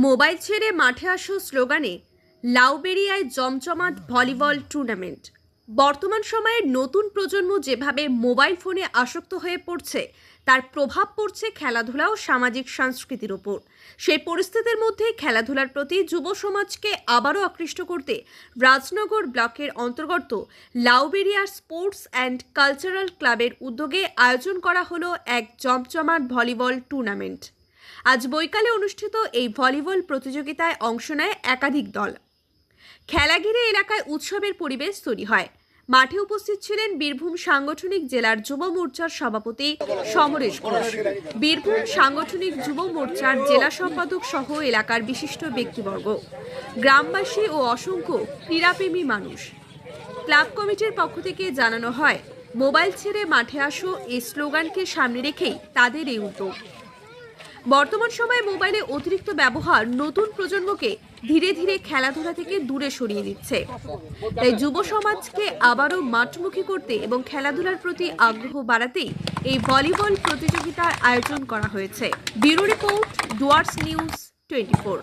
Mobile ছেড়ে মাঠে আসো স্লোগানে লাউবেরিয়ায় জমজমাট ভলিবল টুর্নামেন্ট। বর্তমান সময়ের নতুন প্রজন্ম যেভাবে মোবাইল ফোনে আসক্ত হয়ে পড়ছে তার প্রভাব পড়ছে খেলাধুলা ও সামাজিক সংস্কৃতির ওপর। সেই পরিস্থিতির মধ্যে খেলাধুলার প্রতি যুব সমাজকে আবারও আকৃষ্ট করতে রাজনগর ব্লকের অন্তর্গত লাউবেরিয়া স্পোর্টস অ্যান্ড কালচারাল ক্লাবের উদ্যোগে আয়োজন করা হলো এক জমজমাট ভলিবল টুর্নামেন্ট। আজ বৈকালে অনুষ্ঠিত এই ভলিবল প্রতিযোগিতায় অংশ নেয় একাধিক দল। খেলা ঘিরে এলাকায় উৎসবের পরিবেশ তৈরি হয়। মাঠে উপস্থিত ছিলেন বীরভূম সাংগঠনিক জেলার যুব মোর্চার সভাপতি সমরেশ ঘোষ, বীরভূম সাংগঠনিক যুব মোর্চার জেলা সম্পাদক সহ এলাকার বিশিষ্ট ব্যক্তিবর্গ, গ্রামবাসী ও অসংখ্য ক্রীড়াপ্রেমী মানুষ। ক্লাব কমিটির পক্ষ থেকে জানানো হয়, মোবাইল ছেড়ে মাঠে আসো এই স্লোগানকে সামনে রেখেই তাদের এই উদ্যোগ। বর্তমান সময়ে মোবাইলে অতিরিক্ত ব্যবহার নতুন প্রজন্মকে ধীরে ধীরে খেলাধুলা থেকে দূরে সরিয়ে দিচ্ছে। তাই যুব সমাজকে আবারও মাঠমুখী করতে এবং খেলাধুলার প্রতি আগ্রহ বাড়াতেই এই ভলিবল প্রতিযোগিতার আয়োজন করা হয়েছে। Bureau report, Dooars news 24।